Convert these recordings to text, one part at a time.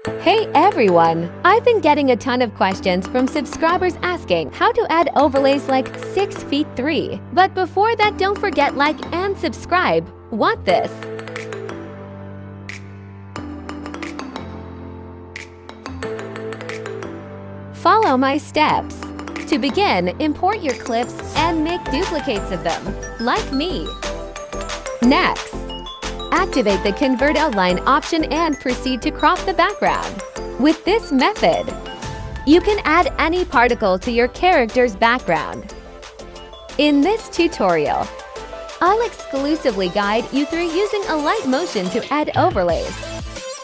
Hey everyone! I've been getting a ton of questions from subscribers asking how to add overlays like 6 feet 3. But before that, don't forget like and subscribe. Want this? Follow my steps. To begin, import your clips and make duplicates of them, like me. Next, activate the Convert Outline option and proceed to crop the background. With this method, you can add any particle to your character's background. In this tutorial, I'll exclusively guide you through using a light motion to add overlays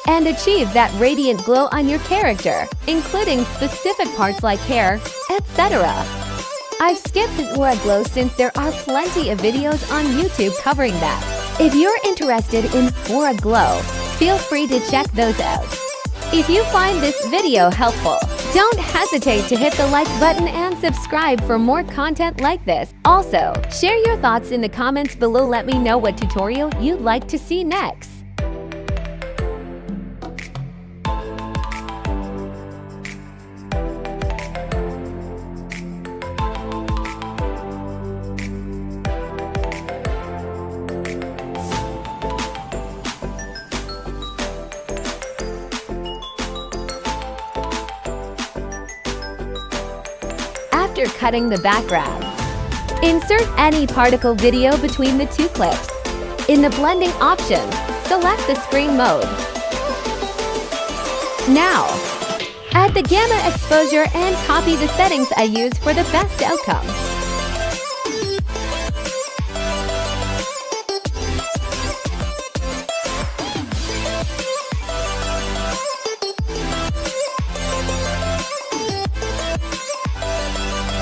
and achieve that radiant glow on your character, including specific parts like hair, etc. I've skipped the aura glow since there are plenty of videos on YouTube covering that. If you're interested in aura glow, feel free to check those out. If you find this video helpful, don't hesitate to hit the like button and subscribe for more content like this. Also, share your thoughts in the comments below. Let me know what tutorial you'd like to see next. After cutting the background, insert any particle video between the two clips. In the blending option, select the screen mode. Now, add the gamma exposure and copy the settings I use for the best outcome.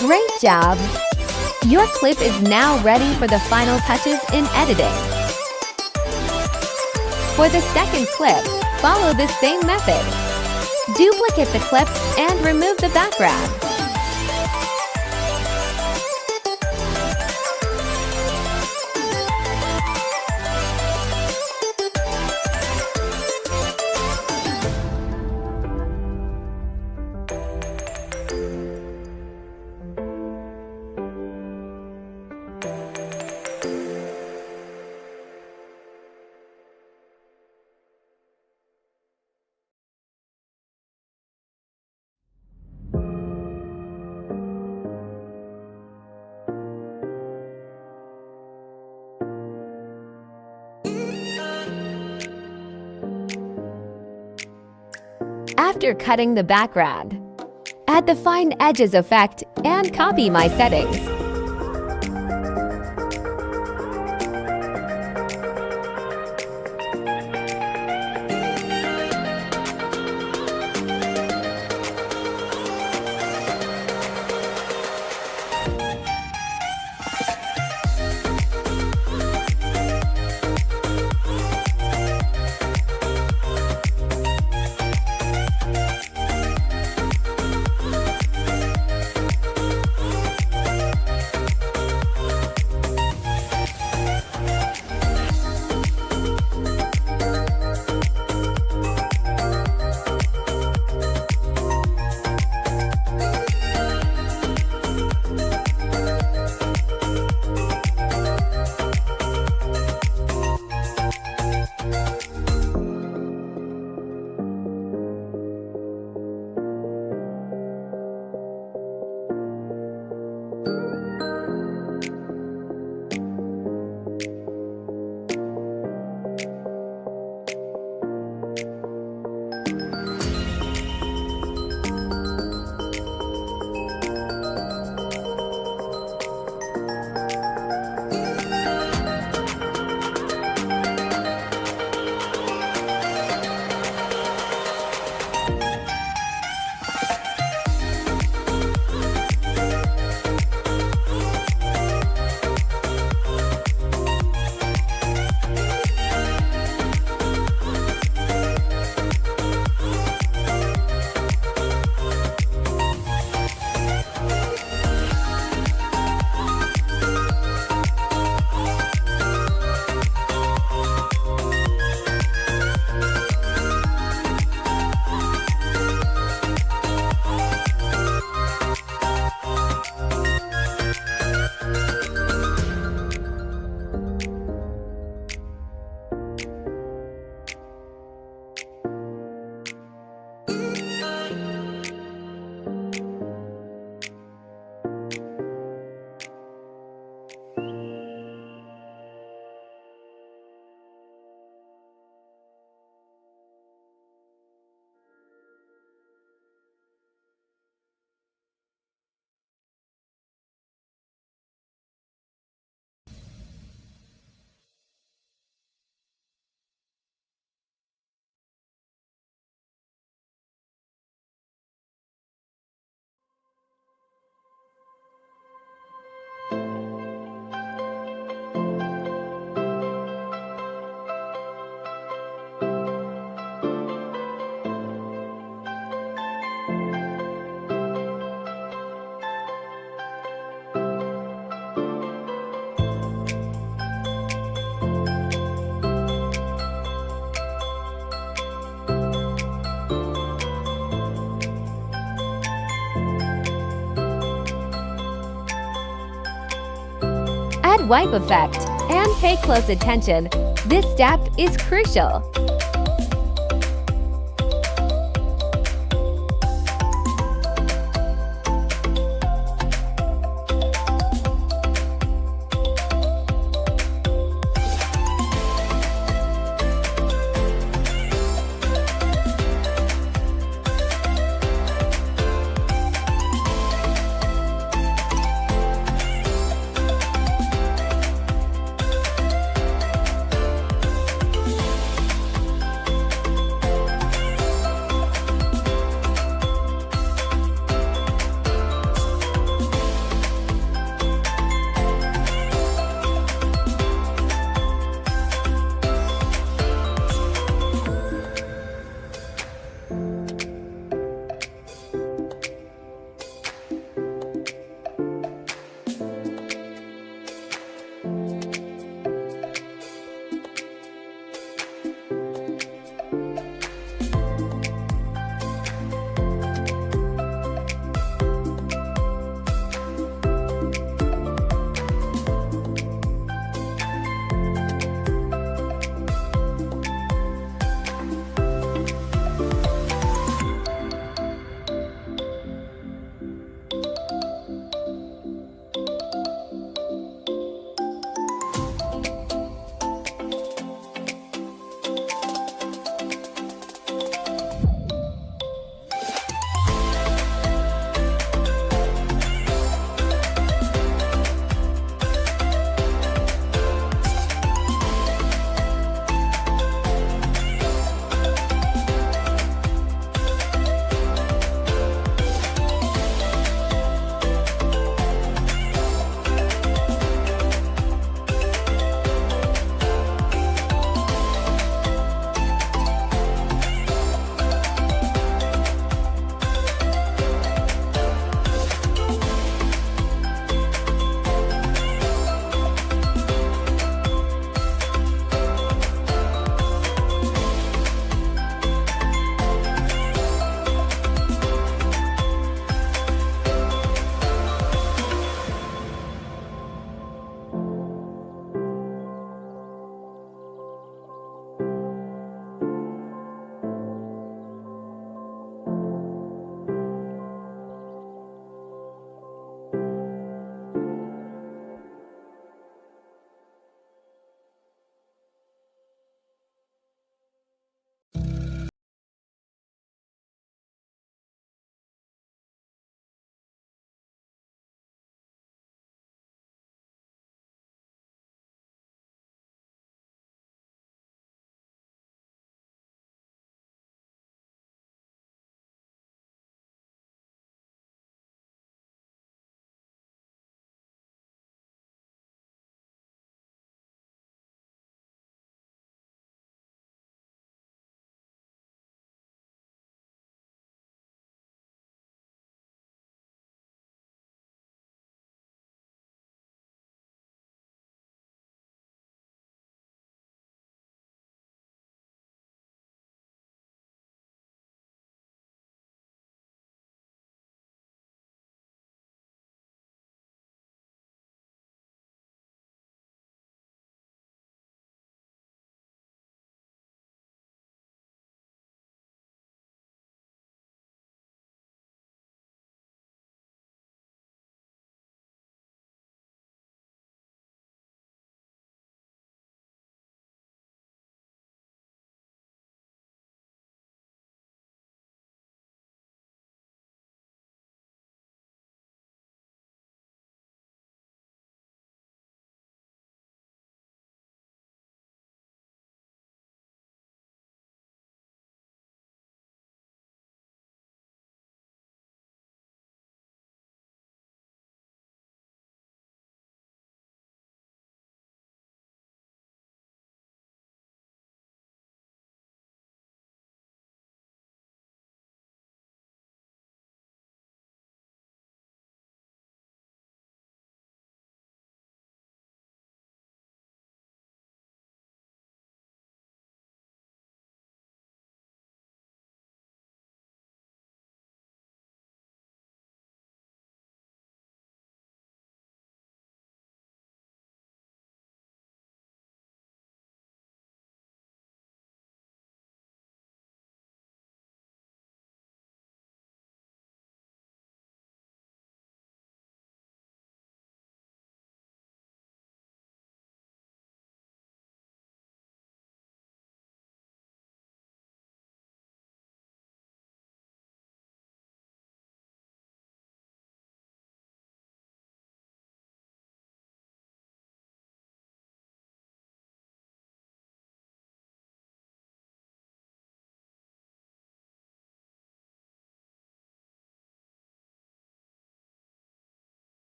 Great job! Your clip is now ready for the final touches in editing. For the second clip, follow the same method. Duplicate the clip and remove the background. After cutting the background, add the Fine Edges effect and copy my settings. Add wipe effect and pay close attention. This step is crucial.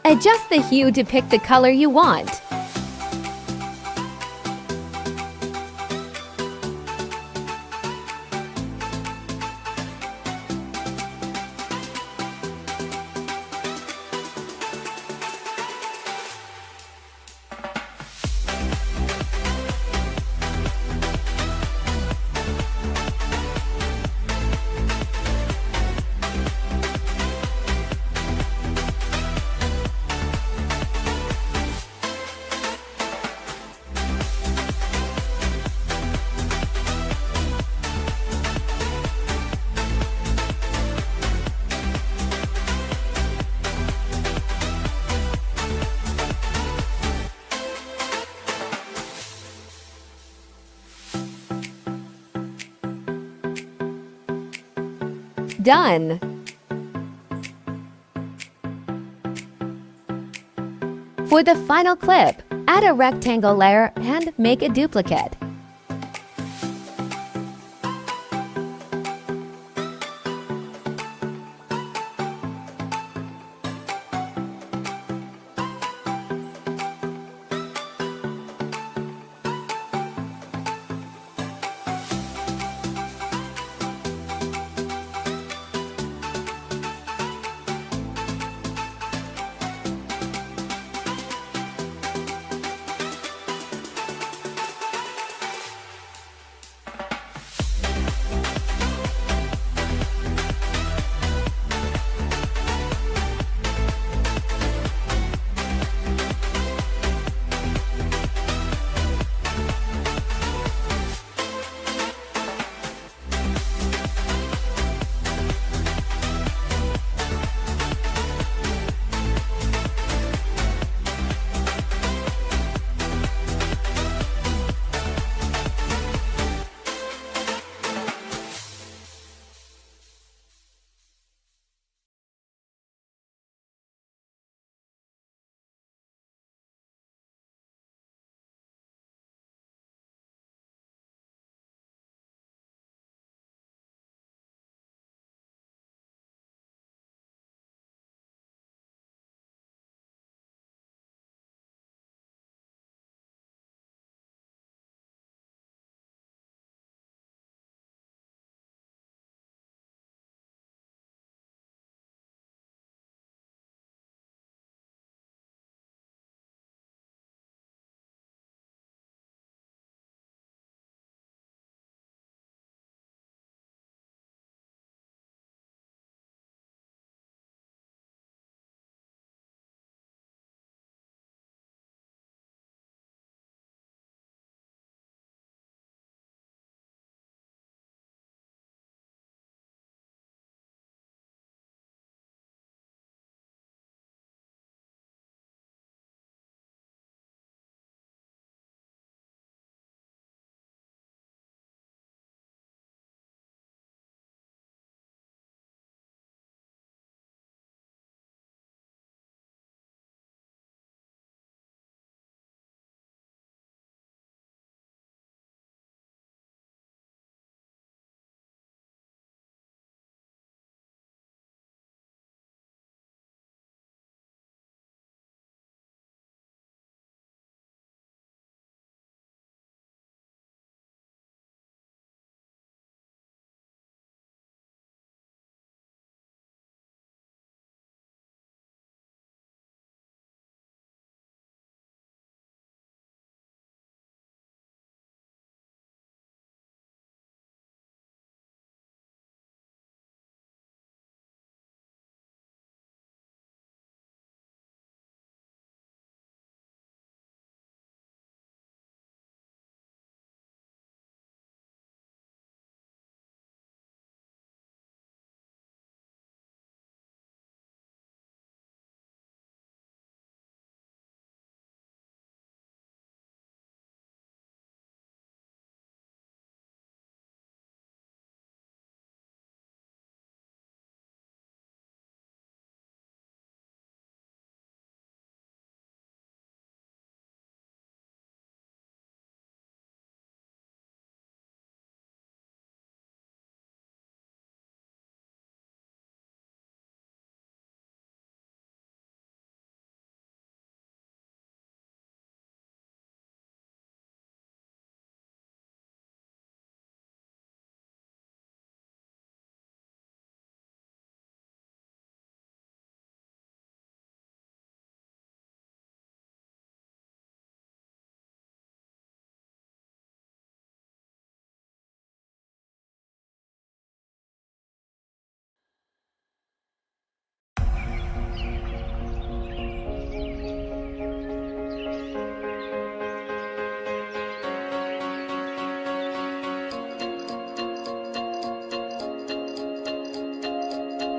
Adjust the hue to pick the color you want. Done! For the final clip, add a rectangle layer and make a duplicate.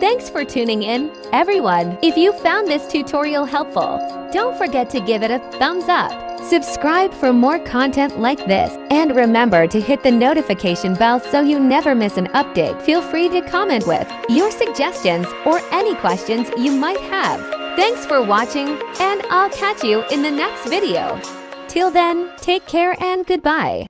Thanks for tuning in, everyone. If you found this tutorial helpful, don't forget to give it a thumbs up. Subscribe for more content like this, and remember to hit the notification bell so you never miss an update. Feel free to comment with your suggestions or any questions you might have. Thanks for watching, and I'll catch you in the next video. Till then, take care and goodbye.